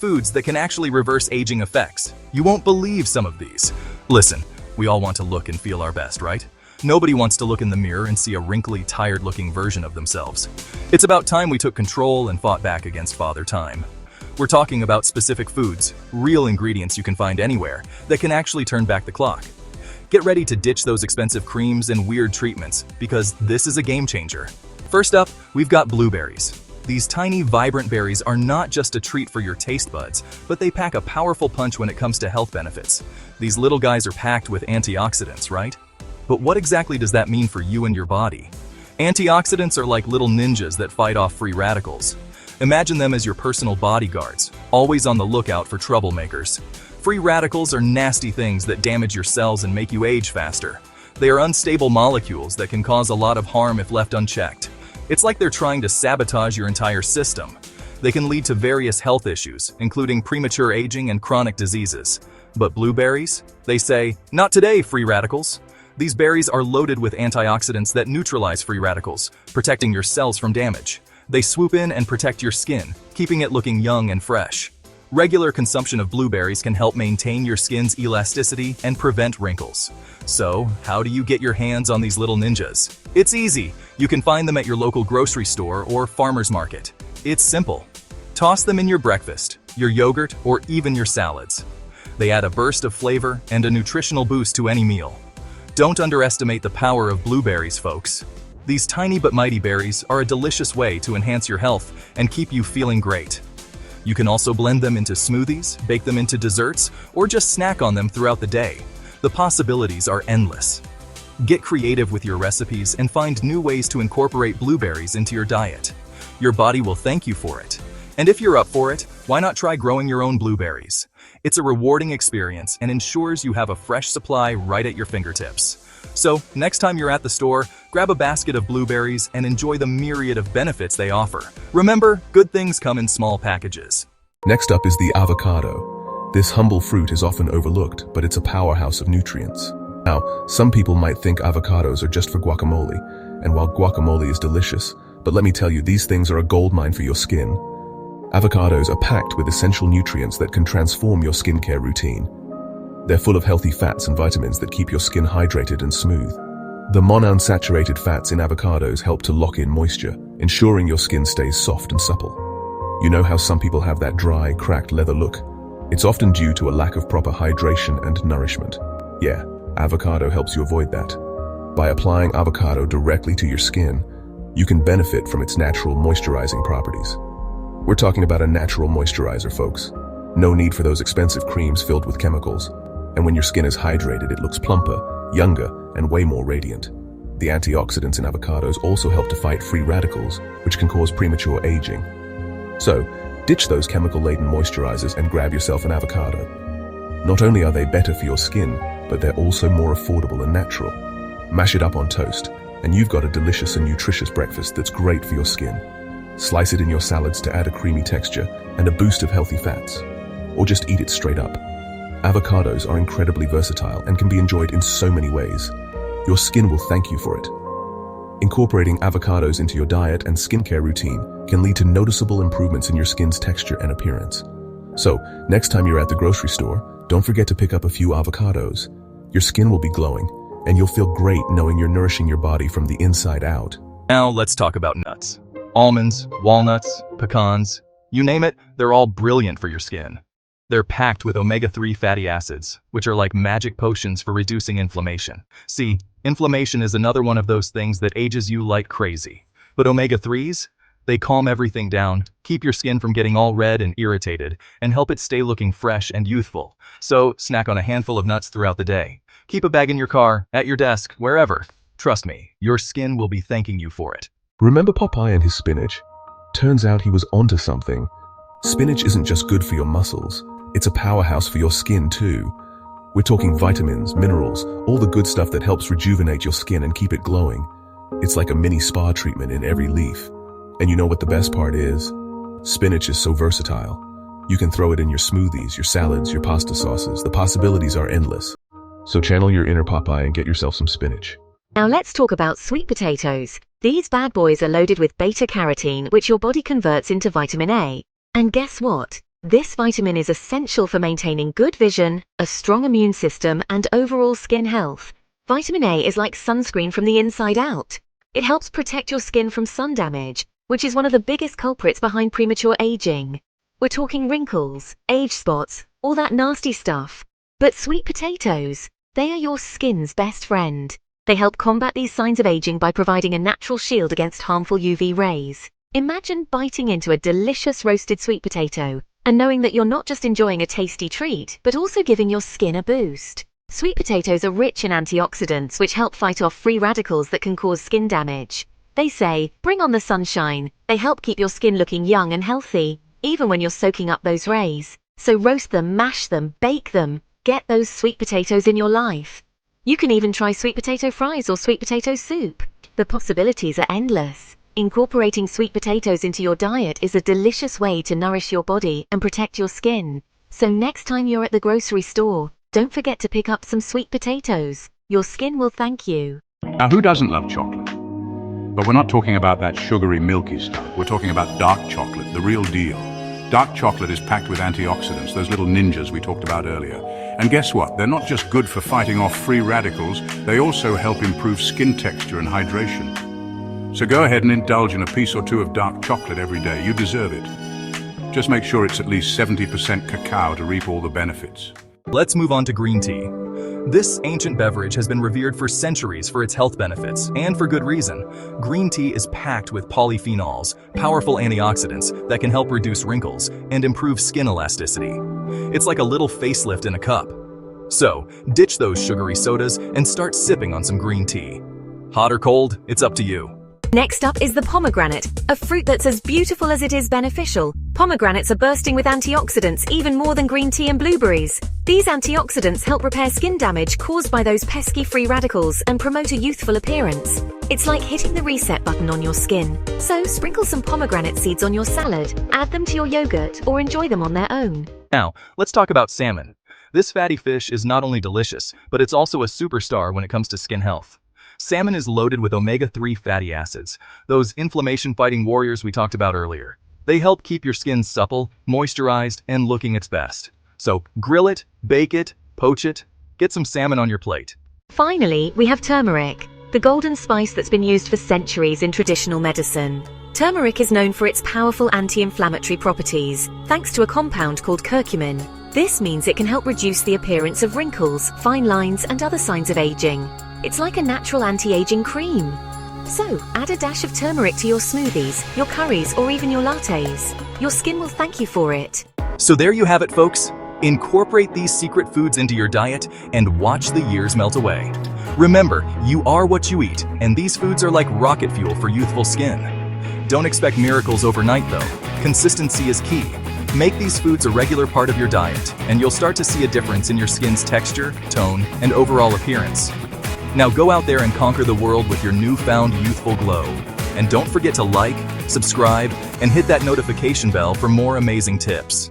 foods that can actually reverse aging effects. You won't believe some of these. Listen, we all want to look and feel our best, right? Nobody wants to look in the mirror and see a wrinkly, tired-looking version of themselves. It's about time we took control and fought back against Father Time. We're talking about specific foods, real ingredients you can find anywhere, that can actually turn back the clock. Get ready to ditch those expensive creams and weird treatments, because this is a game changer. First up, we've got blueberries. These tiny, vibrant berries are not just a treat for your taste buds, but they pack a powerful punch when it comes to health benefits. These little guys are packed with antioxidants, right? But what exactly does that mean for you and your body? Antioxidants are like little ninjas that fight off free radicals. Imagine them as your personal bodyguards, always on the lookout for troublemakers. Free radicals are nasty things that damage your cells and make you age faster. They are unstable molecules that can cause a lot of harm if left unchecked. It's like they're trying to sabotage your entire system. They can lead to various health issues, including premature aging and chronic diseases. But blueberries? They say, not today, free radicals. These berries are loaded with antioxidants that neutralize free radicals, protecting your cells from damage. They swoop in and protect your skin, keeping it looking young and fresh. Regular consumption of blueberries can help maintain your skin's elasticity and prevent wrinkles. So, how do you get your hands on these little ninjas? It's easy. You can find them at your local grocery store or farmer's market. It's simple. Toss them in your breakfast, your yogurt, or even your salads. They add a burst of flavor and a nutritional boost to any meal. Don't underestimate the power of blueberries, folks. These tiny but mighty berries are a delicious way to enhance your health and keep you feeling great. You can also blend them into smoothies, bake them into desserts, or just snack on them throughout the day. The possibilities are endless. Get creative with your recipes and find new ways to incorporate blueberries into your diet. Your body will thank you for it. And if you're up for it, why not try growing your own blueberries? It's a rewarding experience and ensures you have a fresh supply right at your fingertips. So, next time you're at the store, grab a basket of blueberries and enjoy the myriad of benefits they offer. Remember, good things come in small packages. Next up is the avocado. This humble fruit is often overlooked, but it's a powerhouse of nutrients. Now, some people might think avocados are just for guacamole, and while guacamole is delicious, but let me tell you, these things are a goldmine for your skin. Avocados are packed with essential nutrients that can transform your skincare routine. They're full of healthy fats and vitamins that keep your skin hydrated and smooth. The monounsaturated fats in avocados help to lock in moisture, ensuring your skin stays soft and supple. You know how some people have that dry, cracked leather look? It's often due to a lack of proper hydration and nourishment. Yeah, avocado helps you avoid that. By applying avocado directly to your skin, you can benefit from its natural moisturizing properties. We're talking about a natural moisturizer, folks. No need for those expensive creams filled with chemicals. And when your skin is hydrated, it looks plumper, younger, and way more radiant. The antioxidants in avocados also help to fight free radicals, which can cause premature aging. So, ditch those chemical-laden moisturizers and grab yourself an avocado. Not only are they better for your skin, but they're also more affordable and natural. Mash it up on toast, and you've got a delicious and nutritious breakfast that's great for your skin. Slice it in your salads to add a creamy texture and a boost of healthy fats. Or just eat it straight up. Avocados are incredibly versatile and can be enjoyed in so many ways. Your skin will thank you for it. Incorporating avocados into your diet and skincare routine can lead to noticeable improvements in your skin's texture and appearance. So, next time you're at the grocery store, don't forget to pick up a few avocados. Your skin will be glowing, and you'll feel great knowing you're nourishing your body from the inside out. Now let's talk about nuts. Almonds, walnuts, pecans, you name it, they're all brilliant for your skin. They're packed with omega-3 fatty acids, which are like magic potions for reducing inflammation. See, inflammation is another one of those things that ages you like crazy. But omega-3s? They calm everything down, keep your skin from getting all red and irritated, and help it stay looking fresh and youthful. So, snack on a handful of nuts throughout the day. Keep a bag in your car, at your desk, wherever. Trust me, your skin will be thanking you for it. Remember Popeye and his spinach? Turns out he was onto something. Spinach isn't just good for your muscles. It's a powerhouse for your skin too. We're talking vitamins, minerals, all the good stuff that helps rejuvenate your skin and keep it glowing. It's like a mini spa treatment in every leaf. And you know what the best part is? Spinach is so versatile. You can throw it in your smoothies, your salads, your pasta sauces. The possibilities are endless. So channel your inner Popeye and get yourself some spinach. Now let's talk about sweet potatoes. These bad boys are loaded with beta-carotene, which your body converts into vitamin A. And guess what? This vitamin is essential for maintaining good vision, a strong immune system, and overall skin health. Vitamin A is like sunscreen from the inside out. It helps protect your skin from sun damage, which is one of the biggest culprits behind premature aging. We're talking wrinkles, age spots, all that nasty stuff. But sweet potatoes, they are your skin's best friend. They help combat these signs of aging by providing a natural shield against harmful UV rays. Imagine biting into a delicious roasted sweet potato and knowing that you're not just enjoying a tasty treat, but also giving your skin a boost. Sweet potatoes are rich in antioxidants which help fight off free radicals that can cause skin damage. They say, bring on the sunshine. They help keep your skin looking young and healthy, even when you're soaking up those rays. So roast them, mash them, bake them. Get those sweet potatoes in your life. You can even try sweet potato fries or sweet potato soup. The possibilities are endless. Incorporating sweet potatoes into your diet is a delicious way to nourish your body and protect your skin. So next time you're at the grocery store, don't forget to pick up some sweet potatoes. Your skin will thank you. Now, who doesn't love chocolate? But we're not talking about that sugary, milky stuff. We're talking about dark chocolate, the real deal. Dark chocolate is packed with antioxidants, those little ninjas we talked about earlier. And guess what? They're not just good for fighting off free radicals, they also help improve skin texture and hydration. So go ahead and indulge in a piece or two of dark chocolate every day. You deserve it. Just make sure it's at least 70% cacao to reap all the benefits. Let's move on to green tea. This ancient beverage has been revered for centuries for its health benefits, and for good reason. Green tea is packed with polyphenols, powerful antioxidants that can help reduce wrinkles and improve skin elasticity. It's like a little facelift in a cup. So, ditch those sugary sodas and start sipping on some green tea. Hot or cold, it's up to you. Next up is the pomegranate, a fruit that's as beautiful as it is beneficial. Pomegranates are bursting with antioxidants even more than green tea and blueberries. These antioxidants help repair skin damage caused by those pesky free radicals and promote a youthful appearance. It's like hitting the reset button on your skin. So sprinkle some pomegranate seeds on your salad, add them to your yogurt, or enjoy them on their own. Now, let's talk about salmon. This fatty fish is not only delicious, but it's also a superstar when it comes to skin health. Salmon is loaded with omega-3 fatty acids, those inflammation-fighting warriors we talked about earlier. They help keep your skin supple, moisturized, and looking its best. So grill it, bake it, poach it, get some salmon on your plate. Finally, we have turmeric, the golden spice that's been used for centuries in traditional medicine. Turmeric is known for its powerful anti-inflammatory properties, thanks to a compound called curcumin. This means it can help reduce the appearance of wrinkles, fine lines, and other signs of aging. It's like a natural anti-aging cream. So, add a dash of turmeric to your smoothies, your curries, or even your lattes. Your skin will thank you for it. So there you have it, folks. Incorporate these secret foods into your diet and watch the years melt away. Remember, you are what you eat, and these foods are like rocket fuel for youthful skin. Don't expect miracles overnight, though. Consistency is key. Make these foods a regular part of your diet, and you'll start to see a difference in your skin's texture, tone, and overall appearance. Now go out there and conquer the world with your newfound youthful glow. And don't forget to like, subscribe, and hit that notification bell for more amazing tips.